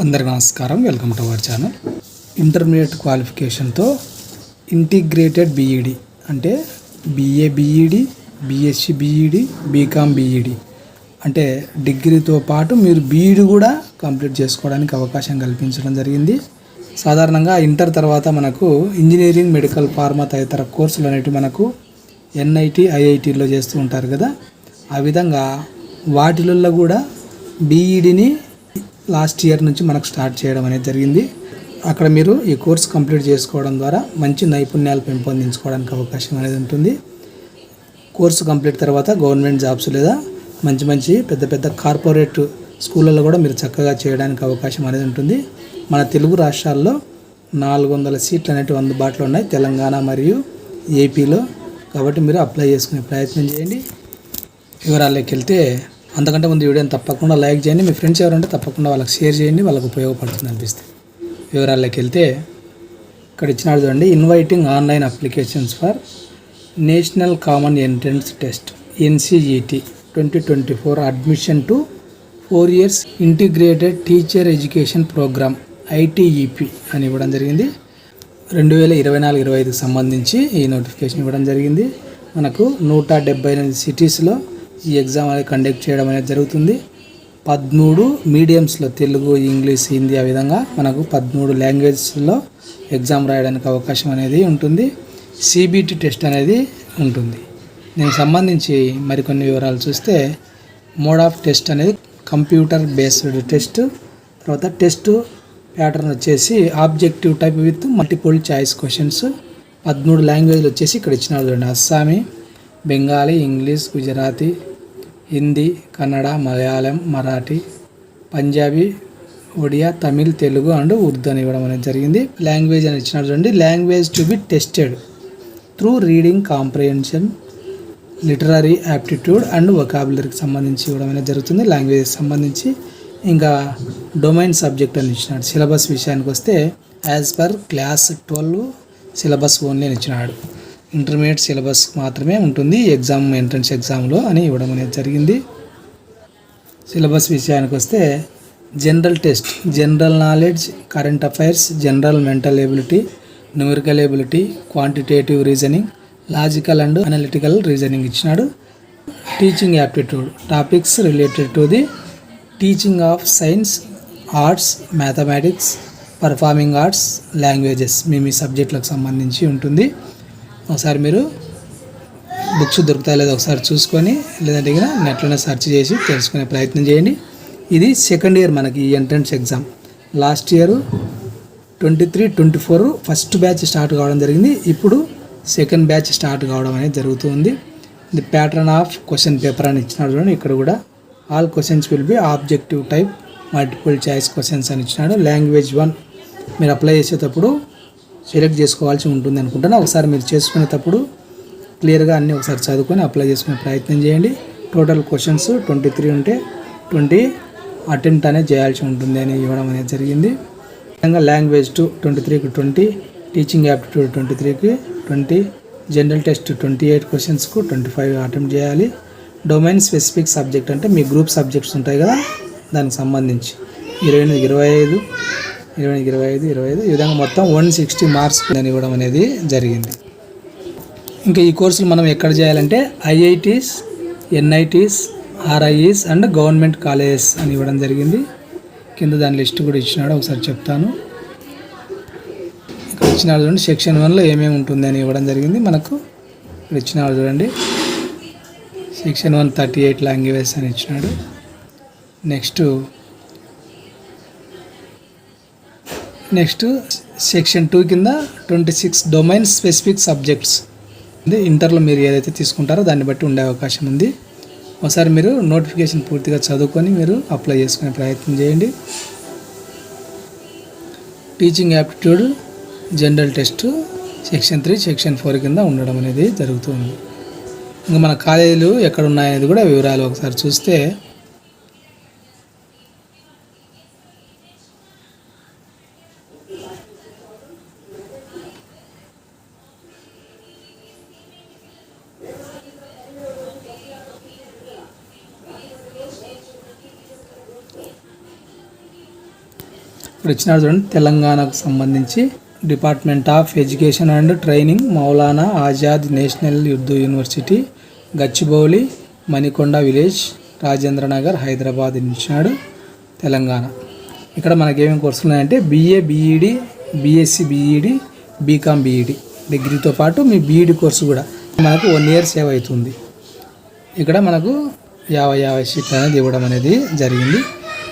అందరికీ నమస్కారం. Welcome to our channel. Intermediate క్వాలిఫికేషన్తో ఇంటిగ్రేటెడ్ బీఈడి అంటే BA BEd, BSc BEd, BCom BEd అంటే డిగ్రీతో పాటు మీరు బీఈడి కూడా కంప్లీట్ చేసుకోవడానికి అవకాశం కల్పించడం జరిగింది. సాధారణంగా ఇంటర్ తర్వాత మనకు ఇంజనీరింగ్, మెడికల్, ఫార్మా తదితర కోర్సులు అనేవి మనకు ఎన్ఐటి, ఐఐటీలో చేస్తూ ఉంటారు కదా. ఆ విధంగా వాటిల్లో కూడా బీఈడిని లాస్ట్ ఇయర్ నుంచి మనకు స్టార్ట్ చేయడం అనేది జరిగింది. అక్కడ మీరు ఈ కోర్స్ కంప్లీట్ చేసుకోవడం ద్వారా మంచి నైపుణ్యాలు పెంపొందించుకోవడానికి అవకాశం అనేది ఉంటుంది. కోర్సు కంప్లీట్ తర్వాత గవర్నమెంట్ జాబ్స్ లేదా మంచి పెద్ద పెద్ద కార్పొరేట్ స్కూళ్ళల్లో కూడా మీరు చక్కగా చేయడానికి అవకాశం అనేది ఉంటుంది. మన తెలుగు రాష్ట్రాల్లో 400 సీట్లు అనేవి అందుబాటులో ఉన్నాయి, తెలంగాణ మరియు ఏపీలో. కాబట్టి మీరు అప్లై చేసుకునే ప్రయత్నం చేయండి. వివరాల్లోకి వెళ్తే, అంతకంటే ముందు వీడియోని తప్పకుండా లైక్ చేయండి. మీ ఫ్రెండ్స్ ఎవరంటే తప్పకుండా వాళ్ళకి షేర్ చేయండి, వాళ్ళకు ఉపయోగపడుతుంది అనిపిస్తే. వివరాల్లోకి వెళ్తే, ఇక్కడ ఇచ్చినాడు చూడండి, inviting online applications for national common entrance test NCET 2024 admission to 4 years integrated teacher education program ITEP అని ఇవ్వడం జరిగింది. 2024-25 సంబంధించి ఈ నోటిఫికేషన్ ఇవ్వడం జరిగింది. మనకు 178 సిటీస్లో ఈ ఎగ్జామ్ అనేది కండక్ట్ చేయడం అనేది జరుగుతుంది. 13 మీడియంస్లో తెలుగు, ఇంగ్లీష్, హిందీ ఆ విధంగా మనకు 13 లాంగ్వేజెస్లో ఎగ్జామ్ రాయడానికి అవకాశం అనేది ఉంటుంది. CBT టెస్ట్ అనేది ఉంటుంది. దీనికి సంబంధించి మరికొన్ని వివరాలు చూస్తే, మోడ్ ఆఫ్ టెస్ట్ అనేది కంప్యూటర్ బేస్డ్ టెస్ట్. తర్వాత టెస్ట్ ప్యాటర్న్ వచ్చేసి objective type with multiple choice questions. 13 లాంగ్వేజ్లు వచ్చేసి ఇక్కడ ఇచ్చినారు చూడండి, అస్సామీ, బెంగాలీ, ఇంగ్లీష్, గుజరాతీ, హిందీ, కన్నడ, మలయాళం, మరాఠీ, పంజాబీ, ఒడియా, తమిళ్, తెలుగు అండ్ ఉర్దూ అని ఇవ్వడం అనేది జరిగింది. లాంగ్వేజ్ అని ఇచ్చినారు చూడండి, language to be tested through reading comprehension, literary aptitude and వొకాబులరీకి సంబంధించి ఇవ్వడం అనేది జరుగుతుంది. లాంగ్వేజ్ సంబంధించి ఇంకా డొమైన్ సబ్జెక్ట్ అని ఇచ్చినాడు. సిలబస్ విషయానికి వస్తే, as per class 12 syllabus only అని ఇచ్చినాడు. ఇంటర్మీడియట్ సిలబస్ మాత్రమే ఉంటుంది ఎగ్జామ్, ఎంట్రన్స్ ఎగ్జామ్లో అని ఇవ్వడం అనేది జరిగింది. సిలబస్ విషయానికి వస్తే, general test, general knowledge, current affairs, general mental ability, numerical ability, quantitative reasoning, logical and analytical reasoning ఇచ్చినాడు. Teaching aptitude, topics related to the teaching of science, arts, mathematics, performing arts, languages మీ సబ్జెక్టులకు సంబంధించి ఉంటుంది. ఒకసారి మీరు books దొరుకుతాయి లేదా ఒకసారి చూసుకొని, లేదంటే నెట్లోనే సెర్చ్ చేసి తెలుసుకునే ప్రయత్నం చేయండి. ఇది సెకండ్ ఇయర్ మనకి ఈ entrance exam. Last year 23-24 first batch start కావడం జరిగింది. ఇప్పుడు సెకండ్ బ్యాచ్ స్టార్ట్ కావడం అనేది జరుగుతుంది. The pattern of question paper అని ఇచ్చినాడు చూడండి. ఇక్కడ కూడా all questions will be objective type, multiple choice questions అని ఇచ్చినాడు. లాంగ్వేజ్ 1 మీరు అప్లై చేసేటప్పుడు సెలెక్ట్ చేసుకోవాల్సి ఉంటుంది అనుకుంటున్నా. ఒకసారి మీరు చేసుకునేటప్పుడు క్లియర్గా అన్నీ ఒకసారి చదువుకొని అప్లై చేసుకునే ప్రయత్నం చేయండి. టోటల్ క్వశ్చన్స్ 23 ఉంటే 20 అటెంప్ట్ అనేది చేయాల్సి ఉంటుంది అని ఇవ్వడం అనేది జరిగింది. విధంగా లాంగ్వేజ్ 2 23కి 20, టీచింగ్ యాప్టిట్యూడ్ 23కి 20, జనరల్ టెస్ట్ 28 క్వశ్చన్స్కు 25 అటెంప్ట్ చేయాలి. డొమైన్ స్పెసిఫిక్ సబ్జెక్ట్ అంటే మీ గ్రూప్ సబ్జెక్ట్స్ ఉంటాయి కదా, దానికి సంబంధించి 25 ఈ విధంగా మొత్తం 160 మార్క్స్ అని ఇవ్వడం అనేది జరిగింది. ఇంకా ఈ కోర్సులు మనం ఎక్కడ చేయాలంటే IITs, NITs, RIEs and government colleges అని ఇవ్వడం జరిగింది. కింద దాని లిస్ట్ కూడా ఇచ్చినాడు, ఒకసారి చెప్తాను. ఇక్కడ ఇచ్చినాడు చూడండి, సెక్షన్ 1లో ఏమేమి ఉంటుంది అని ఇవ్వడం జరిగింది. మనకు ఇక్కడ ఇచ్చినాడు చూడండి, సెక్షన్ 1 38 లాంగ్వేజెస్ అని ఇచ్చినాడు. నెక్స్ట్ సెక్షన్ 2 కింద 26 డొమైన్ స్పెసిఫిక్ సబ్జెక్ట్స్. ఇంటర్లో మీరు ఏదైతే తీసుకుంటారో దాన్ని బట్టి ఉండే అవకాశం ఉంది. ఒకసారి మీరు నోటిఫికేషన్ పూర్తిగా చదువుకొని మీరు అప్లై చేసుకునే ప్రయత్నం చేయండి. Teaching aptitude, general test section 3, section 4 కింద ఉండడం అనేది జరుగుతుంది. ఇంకా మన కాలేజీలు ఎక్కడ ఉన్నాయనేది కూడా వివరాలు ఒకసారి చూస్తే, ఇప్పుడు ఇచ్చినారు చూడండి, తెలంగాణకు సంబంధించి department of education and training, Maulana Azad national Urdu university, Gachibowli, Manikonda village, Rajendra Nagar, Hyderabad ఇచ్చినాడు తెలంగాణ. ఇక్కడ మనకేమేమి కోర్సులు ఉన్నాయంటే BA BED, BSc BED, BCom BED డిగ్రీతో పాటు మీ BED కోర్సు కూడా మనకు 1 year సేవ్ అవుతుంది. ఇక్కడ మనకు 50 షీట్లు అనేది ఇవ్వడం అనేది జరిగింది.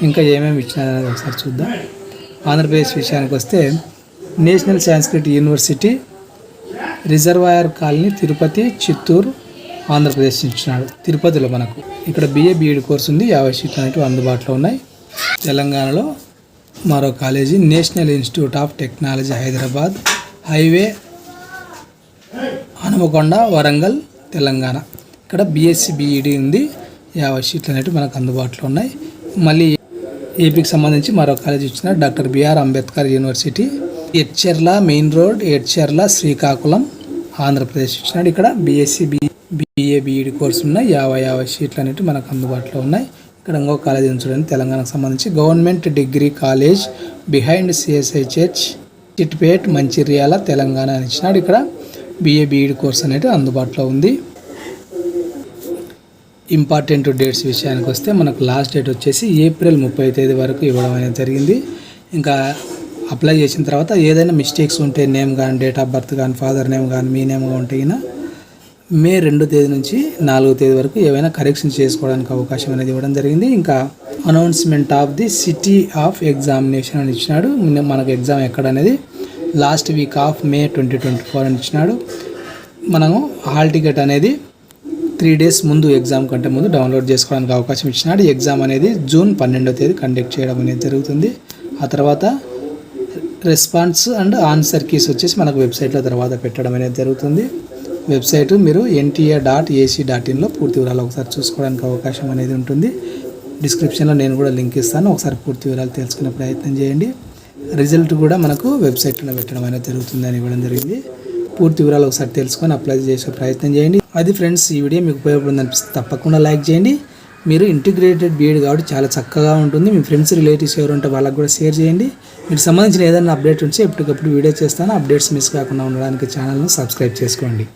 ఇంకా ఏమేమి ఇచ్చినారనేది ఒకసారి చూద్దాం. ఆంధ్రప్రదేశ్ విషయానికి వస్తే national Sanskrit university, reservoir colony, Tirupati, Chittoor, Andhra Pradesh ఇచ్చినాడు. తిరుపతిలో మనకు ఇక్కడ BA BED కోర్సు ఉంది. 50 షీట్లు అనేవి అందుబాటులో ఉన్నాయి. తెలంగాణలో మరో college national institute of technology Hyderabad, highway, Hanumakonda, Warangal, Telangana. ఇక్కడ BSc BED ఉంది. 50 షీట్లు అనేవి మనకు అందుబాటులో ఉన్నాయి. మళ్ళీ ఏపీకి సంబంధించి మరో కాలేజ్ ఇచ్చిన doctor BR Ambedkar university, Etcherla main road, Etcherla, Srikakulam, Andhra Pradesh ఇచ్చినాడు. ఇక్కడ BSc BA BED కోర్సు ఉన్నాయి. 50 షీట్లు అనేవి మనకు అందుబాటులో ఉన్నాయి. ఇక్కడ ఇంకో కాలేజ్ చూడండి, తెలంగాణకు సంబంధించి government degree college behind CSI church, Chitpet, Mancherial, Telangana అని ఇచ్చినాడు. ఇక్కడ BA BED కోర్స్ అనేది అందుబాటులో ఉంది. ఇంపార్టెంట్ డేట్స్ విషయానికి వస్తే మనకు లాస్ట్ డేట్ వచ్చేసి ఏప్రిల్ 30వ తేదీ వరకు ఇవ్వడం అనేది జరిగింది. ఇంకా అప్లై చేసిన తర్వాత ఏదైనా మిస్టేక్స్ ఉంటే నేమ్ కానీ, డేట్ ఆఫ్ బర్త్ కానీ, ఫాదర్ నేమ్ కానీ, మీ నేమ్ ఉంటే మే 2వ తేదీ నుంచి 4వ తేదీ వరకు ఏవైనా కరెక్షన్ చేసుకోవడానికి అవకాశం అనేది ఇవ్వడం జరిగింది. ఇంకా announcement of the city of examination అని ఇచ్చినాడు. మనకు ఎగ్జామ్ ఎక్కడ అనేది లాస్ట్ వీక్ ఆఫ్ మే 2024 అని ఇచ్చినాడు. మనము హాల్ టికెట్ అనేది 3 days ముందు, ఎగ్జామ్ కంటే ముందు డౌన్లోడ్ చేసుకోవడానికి అవకాశం ఇచ్చినాడు. ఎగ్జామ్ అనేది జూన్ 12వ తేదీ కండక్ట్ చేయడం అనేది జరుగుతుంది. ఆ తర్వాత రెస్పాన్స్ అండ్ ఆన్సర్ కీస్ వచ్చేసి మనకు వెబ్సైట్లో తర్వాత పెట్టడం అనేది జరుగుతుంది. వెబ్సైట్ మీరు nta.ac.in పూర్తి వివరాలు ఒకసారి చూసుకోవడానికి అవకాశం అనేది ఉంటుంది. డిస్క్రిప్షన్లో నేను కూడా లింక్ ఇస్తాను, ఒకసారి పూర్తి వివరాలు తెలుసుకునే ప్రయత్నం చేయండి. రిజల్ట్ కూడా మనకు వెబ్సైట్లో పెట్టడం అనేది జరుగుతుంది అని ఇవ్వడం జరిగింది. పూర్తి వివరాలు ఒకసారి తెలుసుకొని అప్లై చేసే ప్రయత్నం చేయండి. అది ఫ్రెండ్స్, ఈ వీడియో మీకు ఉపయోగపడుతుంది అనిపిస్తే తప్పకుండా లైక్ చేయండి. మీరు ఇంటిగ్రేటెడ్ BEd కాబట్టి చాలా చక్కగా ఉంటుంది. మీ ఫ్రెండ్స్, రిలేటివ్స్ ఎవరు ఉంటే వాళ్ళకి కూడా షేర్ చేయండి. మీకు సంబంధించిన ఏదైనా అప్డేట్ ఉంటే ఎప్పటికప్పుడు వీడియో చేస్తాను. అప్డేట్స్ మిస్ కాకుండా ఉండడానికి ఛానల్ను సబ్స్క్రైబ్ చేసుకోండి.